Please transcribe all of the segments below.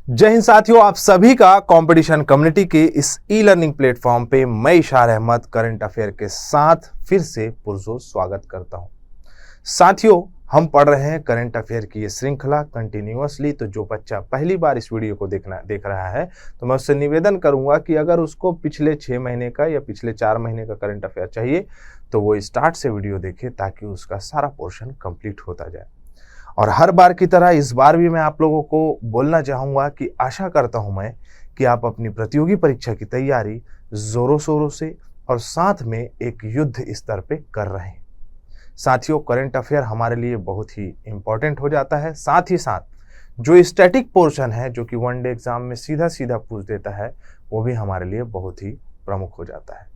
जय हिंद साथियों, आप सभी का कंपटीशन कम्युनिटी के इस ई लर्निंग प्लेटफॉर्म पे मैं इशार अहमद करंट अफेयर के साथ फिर से पुरजोर स्वागत करता हूं। साथियों, हम पढ़ रहे हैं करंट अफेयर की ये श्रृंखला कंटिन्यूअसली। तो जो बच्चा पहली बार इस वीडियो को देख रहा है तो मैं उससे निवेदन करूंगा कि अगर उसको पिछले 6 महीने का या पिछले 4 महीने का करंट अफेयर चाहिए तो वो स्टार्ट से वीडियो देखे ताकि उसका सारा पोर्शन कंप्लीट होता जाए। और हर बार की तरह इस बार भी मैं आप लोगों को बोलना चाहूँगा कि आशा करता हूँ मैं कि आप अपनी प्रतियोगी परीक्षा की तैयारी ज़ोरों शोरों से और साथ में एक युद्ध स्तर पे कर रहे हैं। साथियों, करंट अफेयर हमारे लिए बहुत ही इम्पोर्टेंट हो जाता है। साथ ही साथ जो स्टैटिक पोर्शन है जो कि वनडे एग्जाम में सीधा सीधा पूछ देता है वो भी हमारे लिए बहुत ही प्रमुख हो जाता है।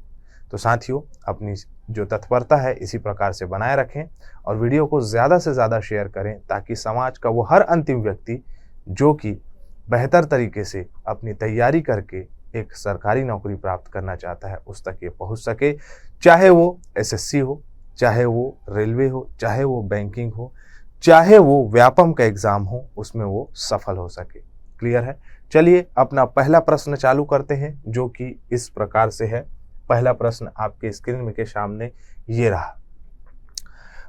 तो साथियों, अपनी जो तत्परता है इसी प्रकार से बनाए रखें और वीडियो को ज़्यादा से ज़्यादा शेयर करें ताकि समाज का वो हर अंतिम व्यक्ति जो कि बेहतर तरीके से अपनी तैयारी करके एक सरकारी नौकरी प्राप्त करना चाहता है उस तक ये पहुंच सके। चाहे वो एसएससी हो, चाहे वो रेलवे हो, चाहे वो बैंकिंग हो, चाहे वो व्यापम का एग्ज़ाम हो, उसमें वो सफल हो सके। क्लियर है? चलिए अपना पहला प्रश्न चालू करते हैं जो कि इस प्रकार से है। पहला प्रश्न आपके स्क्रीन के सामने ये रहा।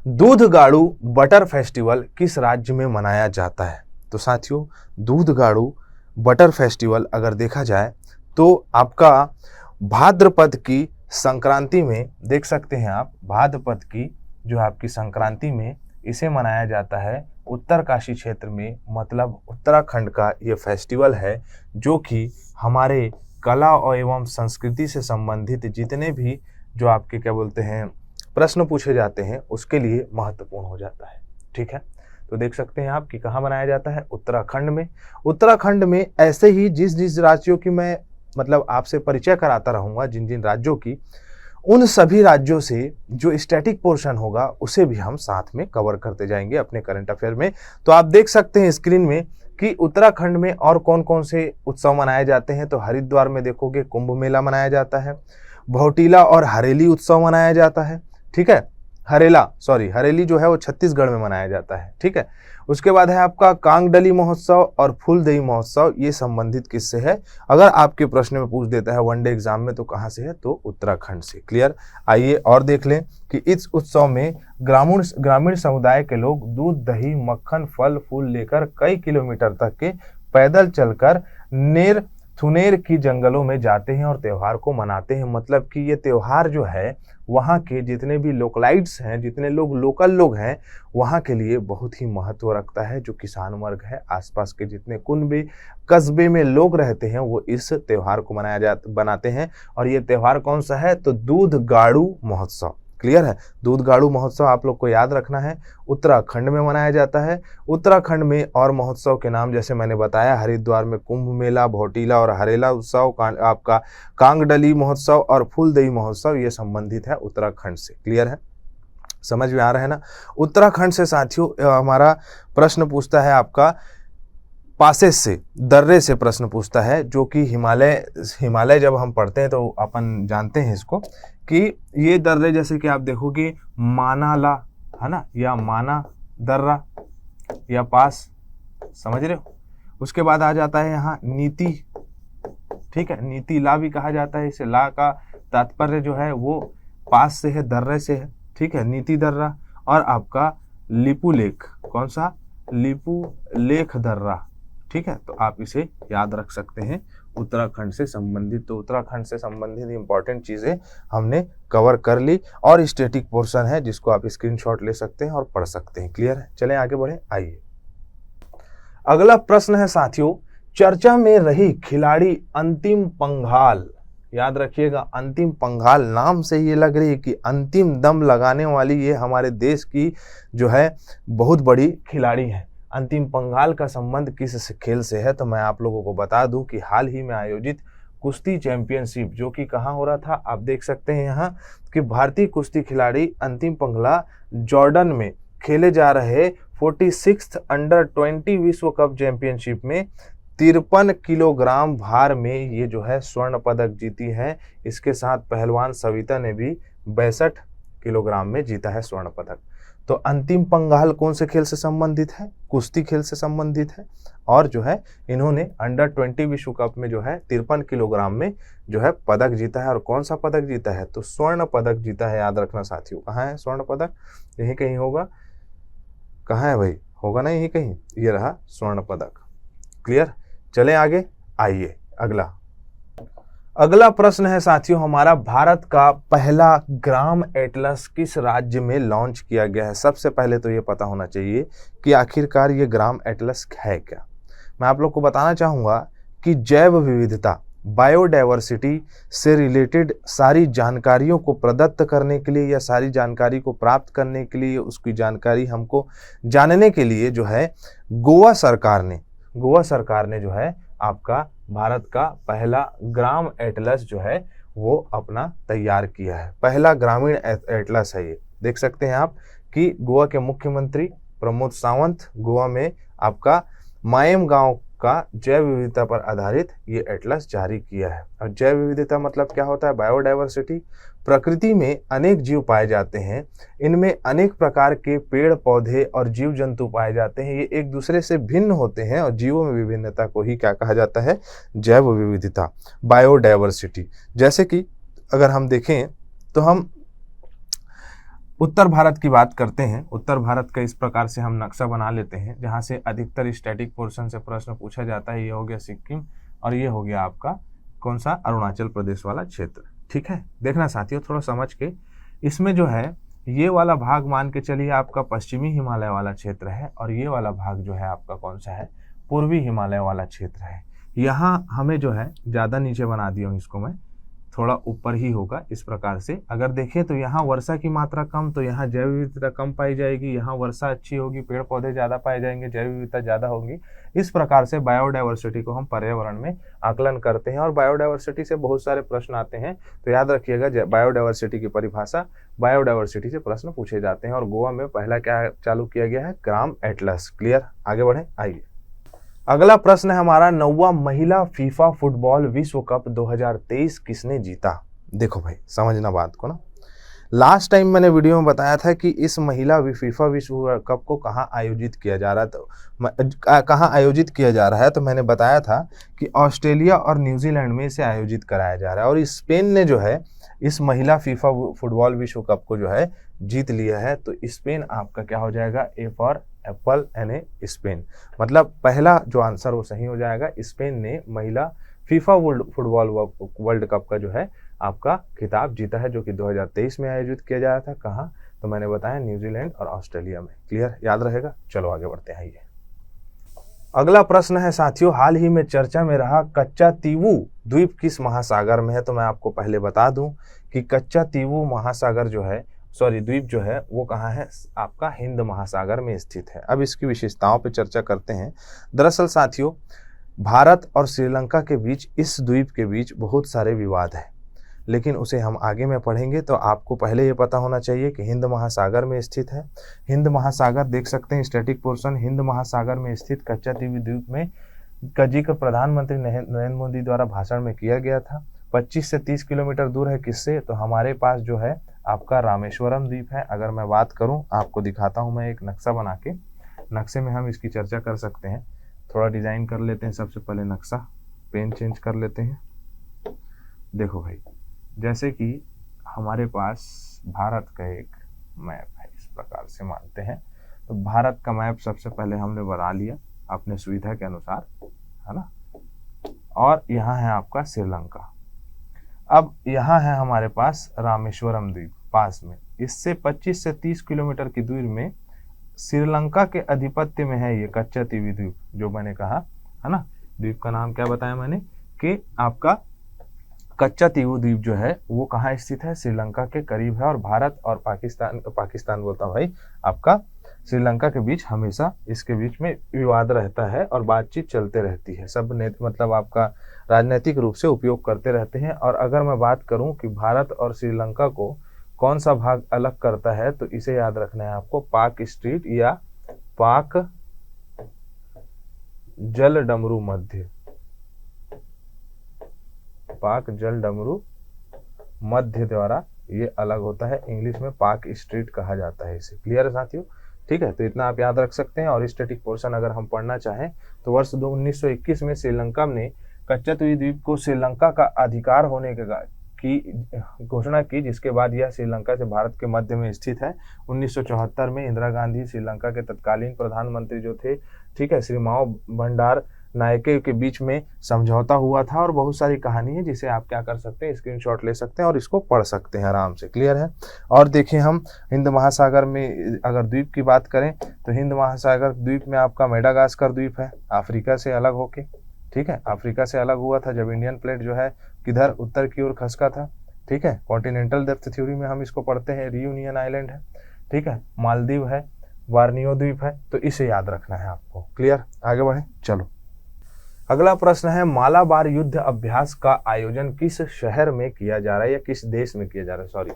दूधगाड़ू बटर फेस्टिवल किस राज्य में मनाया जाता है? तो साथियों, दूधगाड़ू बटर फेस्टिवल अगर देखा जाए तो आपका भाद्रपद की संक्रांति में देख सकते हैं आप। भाद्रपद की जो आपकी संक्रांति में इसे मनाया जाता है उत्तरकाशी क्षेत्र में, मतलब उत्तराखंड का ये फेस्टिवल है जो कि हमारे कला और एवं संस्कृति से संबंधित जितने भी जो आपके क्या बोलते हैं प्रश्न पूछे जाते हैं उसके लिए महत्वपूर्ण हो जाता है। ठीक है, तो देख सकते हैं आप कि कहाँ बनाया जाता है, उत्तराखंड में। उत्तराखंड में ऐसे ही जिस जिस राज्यों की मैं मतलब आपसे परिचय कराता रहूँगा, जिन जिन राज्यों की, उन सभी राज्यों से जो स्टैटिक पोर्शन होगा उसे भी हम साथ में कवर करते जाएंगे अपने करंट अफेयर में। तो आप देख सकते हैं स्क्रीन में कि उत्तराखंड में और कौन कौन से उत्सव मनाए जाते हैं। तो हरिद्वार में देखोगे कुंभ मेला मनाया जाता है, भौटीला और हरेली उत्सव मनाया जाता है। ठीक है, हरेली जो है वो छत्तीसगढ़ में मनाया जाता है। ठीक है, उसके बाद है आपका कांगडली महोत्सव और फूलदेई महोत्सव। ये संबंधित किससे है? अगर आपके प्रश्न में पूछ देता है वनडे एग्जाम में तो कहाँ से है? तो उत्तराखंड से। क्लियर? आइए और देख लें कि इस उत्सव में ग्रामीण समुदाय के लोग दूध, दही, मक्खन, फल फूल लेकर कई किलोमीटर तक के पैदल चलकर थुनेर की जंगलों में जाते हैं और त्योहार को मनाते हैं। मतलब कि ये त्योहार जो है वहाँ के जितने भी लोकलाइट्स हैं, जितने लोग लोकल लोग हैं, वहाँ के लिए बहुत ही महत्व रखता है। जो किसान वर्ग है, आसपास के जितने कुनबे कस्बे में लोग रहते हैं वो इस त्योहार को बनाते हैं। और ये त्योहार कौन सा है? तो दूधगाड़ू महोत्सव। क्लियर है? दूधगाड़ू महोत्सव आप लोग को याद रखना है, उत्तराखंड में मनाया जाता है। उत्तराखंड में और महोत्सव के नाम जैसे मैंने बताया, हरिद्वार में कुंभ मेला, भौटीला और हरेला उत्सव, आपका कांगडली महोत्सव और फूलदेई महोत्सव, ये संबंधित है उत्तराखंड से। क्लियर है? समझ में आ रहा है ना? उत्तराखंड से साथियों हमारा प्रश्न पूछता है आपका पासेस से, दर्रे से प्रश्न पूछता है, जो कि हिमालय जब हम पढ़ते हैं तो अपन जानते हैं इसको कि ये दर्रे जैसे कि आप देखोगे मानाला है ना, या माना दर्रा या पास, समझ रहे हो? उसके बाद आ जाता है यहाँ नीति। ठीक है, नीति ला भी कहा जाता है इसे। ला का तात्पर्य जो है वो पास से है, दर्रे से है। ठीक है, नीति दर्रा। और आपका लिपू लेख, कौन सा? लिपू लेख दर्रा। ठीक है, तो आप इसे याद रख सकते हैं उत्तराखंड से संबंधित। तो उत्तराखंड से संबंधित इंपॉर्टेंट चीज़ें हमने कवर कर ली और स्टैटिक पोर्शन है जिसको आप स्क्रीनशॉट ले सकते हैं और पढ़ सकते हैं। क्लियर है? चलें आगे बढ़े। आइए, अगला प्रश्न है साथियों, चर्चा में रही खिलाड़ी अंतिम पंघाल। याद रखिएगा, अंतिम पंघाल नाम से ये लग रही है कि अंतिम दम लगाने वाली ये हमारे देश की जो है बहुत बड़ी खिलाड़ी है। अंतिम पंघाल का संबंध किस खेल से है? तो मैं आप लोगों को बता दूं कि हाल ही में आयोजित कुश्ती चैंपियनशिप जो कि कहाँ हो रहा था, आप देख सकते हैं यहाँ कि भारतीय कुश्ती खिलाड़ी अंतिम पंघाल जॉर्डन में खेले जा रहे 46th अंडर 20 विश्व कप चैंपियनशिप में 53 किलोग्राम भार में ये जो है स्वर्ण पदक जीती है। इसके साथ पहलवान सविता ने भी 62 किलोग्राम में जीता है स्वर्ण पदक। तो अंतिम पंगाल कौन से खेल से संबंधित है? कुश्ती खेल से संबंधित है। और जो है इन्होंने अंडर 20 विश्व कप में जो है 53 किलोग्राम में जो है पदक जीता है। और कौन सा पदक जीता है? तो स्वर्ण पदक जीता है। याद रखना साथियों, कहाँ है स्वर्ण पदक? यहीं कहीं होगा। कहाँ है भाई? होगा ना यहीं कहीं। ये रहा स्वर्ण पदक। क्लियर? चलें आगे। आइए अगला प्रश्न है साथियों हमारा, भारत का पहला ग्राम एटलस किस राज्य में लॉन्च किया गया है? सबसे पहले तो ये पता होना चाहिए कि आखिरकार ये ग्राम एटलस है क्या। मैं आप लोग को बताना चाहूंगा कि जैव विविधता, बायोडाइवर्सिटी से रिलेटेड सारी जानकारियों को प्रदत्त करने के लिए या सारी जानकारी को प्राप्त करने के लिए, उसकी जानकारी हमको जानने के लिए जो है गोवा सरकार ने जो है आपका भारत का पहला ग्राम एटलस जो है वो अपना तैयार किया है। पहला ग्रामीण एटलस है ये। देख सकते हैं आप कि गोवा के मुख्यमंत्री प्रमोद सावंत गोवा में आपका मायम गांव का जैव विविधता पर आधारित ये एटलस जारी किया है। और जैव विविधता मतलब क्या होता है? बायोडाइवर्सिटी। प्रकृति में अनेक जीव पाए जाते हैं, इनमें अनेक प्रकार के पेड़ पौधे और जीव जंतु पाए जाते हैं। ये एक दूसरे से भिन्न होते हैं और जीवों में विभिन्नता को ही क्या कहा जाता है? जैव विविधता, बायोडाइवर्सिटी। जैसे कि अगर हम देखें तो हम उत्तर भारत की बात करते हैं। उत्तर भारत का इस प्रकार से हम नक्शा बना लेते हैं जहां से अधिकतर स्टैटिक पोर्शन से प्रश्न पूछा जाता है। ये हो गया सिक्किम और ये हो गया आपका कौन सा? अरुणाचल प्रदेश वाला क्षेत्र। ठीक है, देखना साथियों थोड़ा समझ के। इसमें जो है ये वाला भाग मान के चलिए आपका पश्चिमी हिमालय वाला क्षेत्र है और ये वाला भाग जो है आपका कौन सा है? पूर्वी हिमालय वाला क्षेत्र है। यहाँ हमें जो है ज़्यादा नीचे बना दिया हूँ इसको मैं, थोड़ा ऊपर ही होगा इस प्रकार से। अगर देखें तो यहाँ वर्षा की मात्रा कम, तो यहाँ जैव विविधता कम पाई जाएगी। यहाँ वर्षा अच्छी होगी, पेड़ पौधे ज़्यादा पाए जाएंगे, जैव विविधता ज़्यादा होगी। इस प्रकार से बायोडाइवर्सिटी को हम पर्यावरण में आकलन करते हैं और बायोडाइवर्सिटी से बहुत सारे प्रश्न आते हैं। तो याद रखिएगा बायोडाइवर्सिटी की परिभाषा, बायोडाइवर्सिटी से प्रश्न पूछे जाते हैं। और गोवा में पहला क्या चालू किया गया है? ग्राम एटलस। क्लियर? आगे बढ़े। आइए अगला प्रश्न है हमारा, 9वां महिला फीफा फुटबॉल विश्व कप 2023 किसने जीता? देखो भाई समझना बात को ना। लास्ट टाइम मैंने वीडियो में बताया था कि इस महिला फीफा विश्व कप को कहाँ आयोजित किया जा रहा था, कहाँ आयोजित किया जा रहा है। तो मैंने बताया था कि ऑस्ट्रेलिया और न्यूजीलैंड में इसे आयोजित कराया जा रहा है। और स्पेन ने जो है इस महिला फीफा फुटबॉल विश्व कप को जो है जीत लिया है। तो स्पेन आपका क्या हो जाएगा? A for apple N A Spain. मतलब पहला जो आंसर वो सही हो जाएगा। स्पेन ने महिला फीफा फुटबॉल वर्ल्ड कप का जो है आपका खिताब जीता है, जो कि 2023 में आयोजित किया जा रहा था। कहाँ? तो मैंने बताया न्यूजीलैंड और ऑस्ट्रेलिया में। क्लियर? याद रहेगा। चलो आगे बढ़ते हैं। ये अगला प्रश्न है साथियों, हाल ही में चर्चा में रहा कच्चातीवू द्वीप किस महासागर में है? तो मैं आपको पहले बता दूं कि कच्चातीवू महासागर जो है, द्वीप जो है वो कहाँ है? आपका हिंद महासागर में स्थित है। अब इसकी विशेषताओं पे चर्चा करते हैं। दरअसल साथियों भारत और श्रीलंका के बीच, इस द्वीप के बीच बहुत सारे विवाद है, लेकिन उसे हम आगे में पढ़ेंगे। तो आपको पहले ये पता होना चाहिए कि हिंद महासागर में स्थित है। हिंद महासागर देख सकते हैं स्टैटिक पोर्शन, हिंद महासागर में स्थित कच्चातीवू द्वीप में का जिक्र प्रधानमंत्री नरेंद्र मोदी द्वारा भाषण में किया गया था। 25 से 30 किलोमीटर दूर है किससे? तो हमारे पास जो है आपका रामेश्वरम द्वीप है। अगर मैं बात करूं, आपको दिखाता हूं मैं एक नक्शा बना के, नक्शे में हम इसकी चर्चा कर सकते हैं। थोड़ा डिजाइन कर लेते हैं। सबसे पहले नक्शा, पेन चेंज कर लेते हैं। देखो भाई, जैसे कि हमारे पास भारत का एक मैप है, इस प्रकार से मानते हैं। तो भारत का मैप सबसे पहले हमने बना लिया अपने सुविधा के अनुसार, है ना। और यहाँ है आपका श्रीलंका। अब यहाँ है हमारे पास रामेश्वरम द्वीप पास में। इससे 25 से 30 किलोमीटर की दूरी में श्रीलंका के आधिपत्य में है ये कच्चातीवू द्वीप, जो मैंने कहा, है ना। द्वीप का नाम क्या बताया मैंने कि आपका कच्चातीवू द्वीप जो है वो कहाँ स्थित है? श्रीलंका के करीब है। और भारत और पाकिस्तान बोलता हूँ भाई, आपका श्रीलंका के बीच हमेशा इसके बीच में विवाद रहता है और बातचीत चलते रहती है। सब मतलब आपका राजनीतिक रूप से उपयोग करते रहते हैं। और अगर मैं बात करूं कि भारत और श्रीलंका को कौन सा भाग अलग करता है, तो इसे याद रखना है आपको, पाक स्ट्रीट या पाक जल डमरू मध्य, पाक जल डमरू मध्य द्वारा ये अलग होता है, इंग्लिश में पाक स्ट्रीट कहा जाता है इसे। क्लियर है साथियों? ठीक है, तो इतना आप याद रख सकते हैं। और स्टैटिक पोर्शन अगर हम पढ़ना चाहें तो वर्ष 1921 में श्रीलंका ने कच्चतवी द्वीप को श्रीलंका का अधिकार होने की घोषणा की, जिसके बाद यह श्रीलंका से भारत के मध्य में स्थित है। 1974 में इंदिरा गांधी श्रीलंका के तत्कालीन प्रधानमंत्री जो थे, ठीक है, श्री माओ भंडार नायके के बीच में समझौता हुआ था। और बहुत सारी कहानी है जिसे आप क्या कर सकते हैं, स्क्रीनशॉट ले सकते हैं और इसको पढ़ सकते हैं आराम से। क्लियर है? और देखिए, हम हिंद महासागर में अगर द्वीप की बात करें तो हिंद महासागर द्वीप में आपका मेडागास्कर द्वीप है, अफ्रीका से अलग होके, ठीक है, अफ्रीका से अलग हुआ था जब इंडियन प्लेट जो है किधर उत्तर की ओर खसका था। ठीक है, कॉन्टिनेंटल डेप्थ थ्योरी में हम इसको पढ़ते हैं। रियूनियन आइलैंड है, ठीक है, मालदीव है, वार्नियो द्वीप है, तो इसे याद रखना है आपको। क्लियर? आगे बढ़े, चलो। अगला प्रश्न है, मालाबार युद्ध अभ्यास का आयोजन किस शहर में किया जा रहा है या किस देश में किया जा रहा है, सॉरी,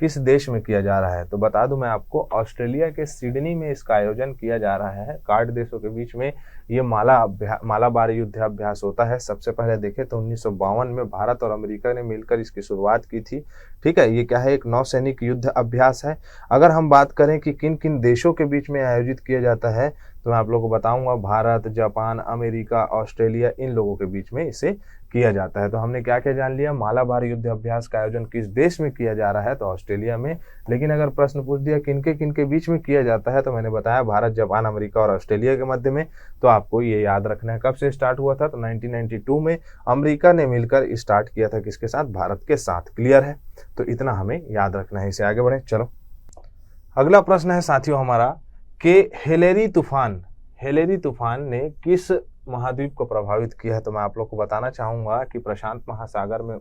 किस देश में किया जा रहा है? तो बता दूं मैं आपको, ऑस्ट्रेलिया के सिडनी में इसका आयोजन किया जा रहा है। कार्ड देशों के बीच में ये मालाबार युद्ध अभ्यास होता है। सबसे पहले देखें तो 1952 में भारत और अमेरिका ने मिलकर इसकी शुरुआत की थी। ठीक है, ये क्या है, एक नौसैनिक युद्ध अभ्यास है। अगर हम बात करें कि किन किन देशों के बीच में आयोजित किया जाता है तो मैं आप लोगों को बताऊंगा, भारत, जापान, अमेरिका, ऑस्ट्रेलिया, इन लोगों के बीच में इसे किया जाता है। तो हमने क्या क्या जान लिया, मालाबार युद्ध अभ्यास का आयोजन किस देश में किया जा रहा है, तो ऑस्ट्रेलिया में। लेकिन अगर प्रश्न पूछ दिया किनके बीच में किया जाता है, तो मैंने बताया भारत, जापान, अमेरिका और ऑस्ट्रेलिया के मध्य में। तो आपको ये याद रखना है। कब से स्टार्ट हुआ था, तो 1992 में अमेरिका ने मिलकर स्टार्ट किया था, किसके साथ, भारत के साथ। क्लियर है? तो इतना हमें याद रखना है। इसे आगे बढ़े, चलो। अगला प्रश्न है साथियों हमारा कि हेलेरी तूफान ने किस महाद्वीप को प्रभावित किया है। तो मैं आप लोग को बताना चाहूंगा कि प्रशांत महासागर में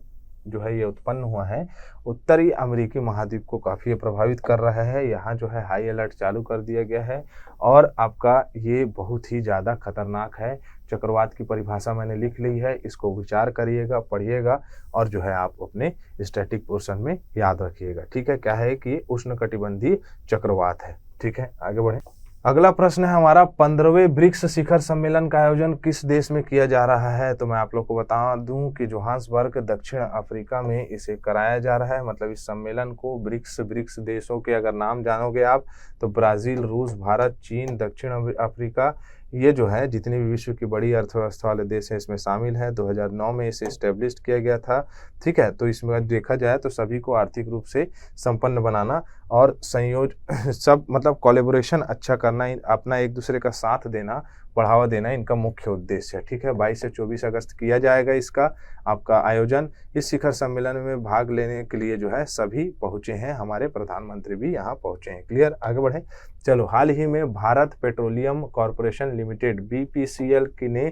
जो है ये उत्पन्न हुआ है, उत्तरी अमेरिकी महाद्वीप को काफी प्रभावित कर रहा है। यहाँ जो है हाई अलर्ट चालू कर दिया गया है और आपका ये बहुत ही ज़्यादा खतरनाक है। चक्रवात की परिभाषा मैंने लिख ली है, इसको विचार करिएगा, पढ़िएगा और जो है आप अपने स्टैटिक पोर्शन में याद रखिएगा। ठीक है, क्या है कि उष्णकटिबंधीय चक्रवात है। ठीक है, आगे बढ़े। अगला प्रश्न है हमारा, 15वें ब्रिक्स शिखर सम्मेलन का आयोजन किस देश में किया जा रहा है। तो मैं आप लोग को बता दूं कि जोहान्सबर्ग, दक्षिण अफ्रीका में इसे कराया जा रहा है। मतलब इस सम्मेलन को ब्रिक्स देशों के अगर नाम जानोगे आप तो ब्राजील, रूस, भारत, चीन, दक्षिण अफ्रीका, ये जो है जितनी भी विश्व की बड़ी अर्थव्यवस्था वाले देश हैं इसमें शामिल है। 2009 में इसे इस्टेब्लिश किया गया था। ठीक है, तो इसमें देखा जाए तो सभी को आर्थिक रूप से संपन्न बनाना और सब मतलब कोलैबोरेशन अच्छा करना, अपना एक दूसरे का साथ देना, बढ़ावा देना इनका मुख्य उद्देश्य है। ठीक है, 22 से 24 अगस्त किया जाएगा इसका आपका आयोजन। इस शिखर सम्मेलन में भाग लेने के लिए जो है सभी पहुंचे हैं, हमारे प्रधानमंत्री भी यहाँ पहुंचे हैं। क्लियर, आगे बढ़े, चलो। हाल ही में Bharat petroleum corporation limited BPCL ने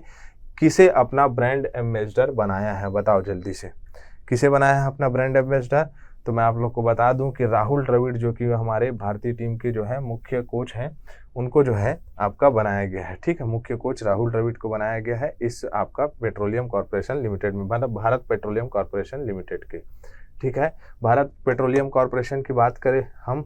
किसे अपना ब्रांड एम्बेसडर बनाया है, बताओ जल्दी से, किसे बनाया है अपना ब्रांड एम्बेसडर। तो मैं आप लोग को बता दूं कि राहुल द्रविड़ जो कि हमारे भारतीय टीम के जो है मुख्य कोच हैं, उनको जो है आपका बनाया गया है। ठीक है, मुख्य कोच राहुल द्रविड़ को बनाया गया है इस आपका पेट्रोलियम कॉर्पोरेशन लिमिटेड में, मतलब भारत पेट्रोलियम कॉर्पोरेशन लिमिटेड के। ठीक है, भारत पेट्रोलियम कॉर्पोरेशन की बात करें हम,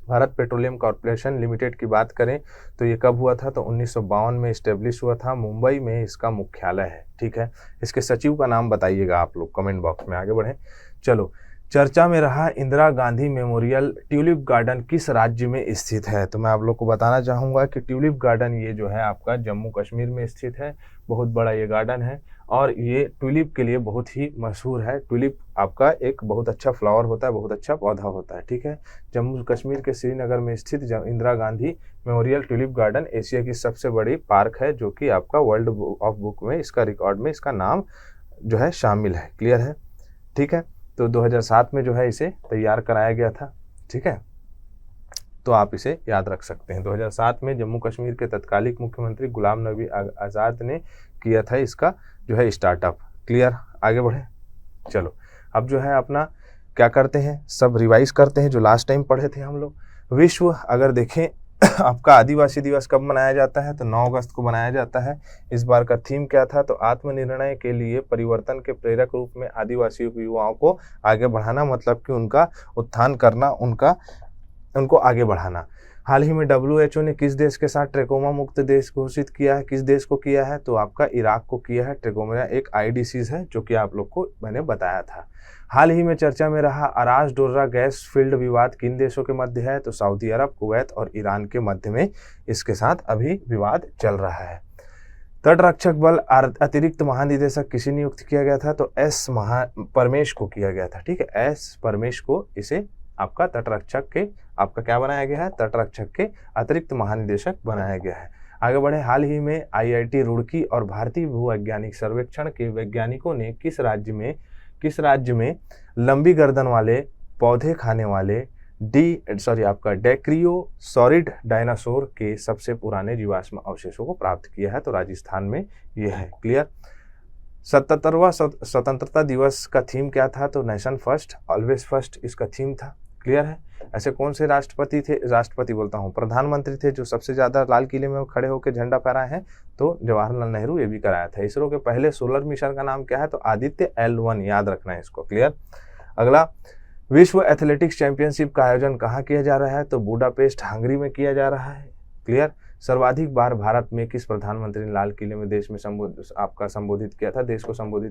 भारत पेट्रोलियम कॉर्पोरेशन लिमिटेड की बात करें तो ये कब हुआ था, तो 1952 में इस्टेब्लिश हुआ था। मुंबई में इसका मुख्यालय है। ठीक है, इसके सचिव का नाम बताइएगा आप लोग कमेंट बॉक्स में। आगे बढ़े, चलो। चर्चा में रहा Indira Gandhi memorial tulip garden किस राज्य में स्थित है। तो मैं आप लोग को बताना चाहूँगा कि ट्यूलिप गार्डन ये जो है आपका जम्मू कश्मीर में स्थित है। बहुत बड़ा ये गार्डन है और ये ट्यूलिप के लिए बहुत ही मशहूर है। ट्यूलिप आपका एक बहुत अच्छा फ्लावर होता है, बहुत अच्छा पौधा होता है। ठीक है, जम्मू कश्मीर के श्रीनगर में स्थित Indira Gandhi memorial tulip garden Asia की सबसे बड़ी पार्क है, जो कि आपका वर्ल्ड ऑफ बुक में इसका रिकॉर्ड में इसका नाम जो है शामिल है। क्लियर है? ठीक है, तो 2007 में जो है इसे तैयार कराया गया था। ठीक है, तो आप इसे याद रख सकते हैं। 2007 में जम्मू कश्मीर के तत्कालीन मुख्यमंत्री गुलाम नबी आज़ाद ने किया था इसका जो है स्टार्टअप। क्लियर, आगे बढ़े, चलो। अब जो है अपना क्या करते हैं, सब रिवाइज करते हैं जो लास्ट टाइम पढ़े थे हम लोग। विश्व अगर देखें आपका आदिवासी दिवस कब मनाया जाता है, तो 9 अगस्त को मनाया जाता है। इस बार का थीम क्या था, तो आत्मनिर्णय के लिए परिवर्तन के प्रेरक रूप में आदिवासी युवाओं को आगे बढ़ाना, मतलब कि उनका उत्थान करना, उनको आगे बढ़ाना। हाल ही में WHO ने किस देश के साथ ट्रेकोमा मुक्त देश घोषित किया है, किस देश को किया है, तो आपका इराक को किया है। ट्रेकोमा एक आई डिसीज है जो कि आप लोग को मैंने बताया था। हाल ही में चर्चा में रहा अराज डोर्रा गैस फील्ड विवाद किन देशों के मध्य है, तो सऊदी अरब, कुवैत और ईरान के मध्य में इसके साथ अभी विवाद चल रहा है। तटरक्षक बल अतिरिक्त महानिदेशक किसे नियुक्त किया गया था, तो एस परमेश को किया गया था। ठीक है, एस परमेश को इसे आपका तटरक्षक के आपका क्या बनाया गया है, तटरक्षक के अतिरिक्त महानिदेशक बनाया गया है। आगे बढ़े, हाल ही में IIT रुड़की और भारतीय भूवैज्ञानिक सर्वेक्षण के वैज्ञानिकों ने किस राज्य में लंबी गर्दन वाले पौधे खाने वाले डेक्रियोसॉरिड डायनासोर के सबसे पुराने जीवाश्म अवशेषों को प्राप्त किया है, तो राजस्थान में यह है। क्लियर। 77वां स्वतंत्रता दिवस का थीम क्या था, तो नेशन फर्स्ट ऑलवेज फर्स्ट इसका थीम था। क्लियर है। ऐसे कौन से प्रधानमंत्री थे जो सबसे ज्यादा लाल किले में खड़े होकर झंडा फहराए हैं, तो जवाहरलाल नेहरू ये भी कराया था। इसरो के पहले सोलर मिशन का नाम क्या है, तो आदित्य L1, याद रखना है इसको। क्लियर। अगला, विश्व एथलेटिक्स चैंपियनशिप का आयोजन कहाँ किया जा रहा है, तो बुडापेस्ट हंगरी में किया जा रहा है। क्लियर। सर्वाधिक बार भारत में किस प्रधानमंत्री ने लाल किले में देश को संबोधित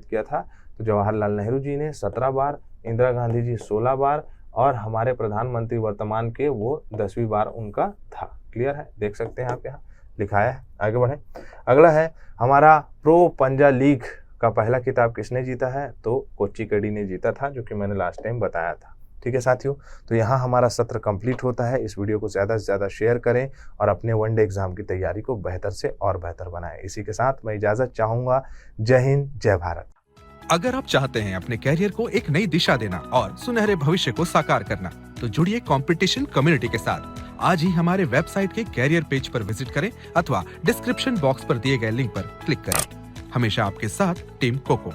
किया था, तो जवाहरलाल नेहरू जी ने 17 बार, इंदिरा गांधी जी 16 बार और हमारे प्रधानमंत्री वर्तमान के वो 10वीं बार उनका था। क्लियर है, देख सकते हैं आप यहाँ लिखाया है। आगे बढ़े, अगला है हमारा प्रो पंजा लीग का पहला खिताब किसने जीता है, तो कोच्चिकडी ने जीता था, जो कि मैंने लास्ट टाइम बताया था। ठीक है साथियों, तो यहाँ हमारा सत्र कंप्लीट होता है। इस वीडियो को ज़्यादा से ज़्यादा शेयर करें और अपने वनडे एग्जाम की तैयारी को बेहतर से और बेहतर बनाएं। इसी के साथ मैं इजाज़त चाहूँगा। जय हिंद, जय भारत। अगर आप चाहते हैं अपने कैरियर को एक नई दिशा देना और सुनहरे भविष्य को साकार करना, तो जुड़िए कंपटीशन कम्युनिटी के साथ। आज ही हमारे वेबसाइट के कैरियर पेज पर विजिट करें अथवा डिस्क्रिप्शन बॉक्स पर दिए गए लिंक पर क्लिक करें। हमेशा आपके साथ टीम कोको।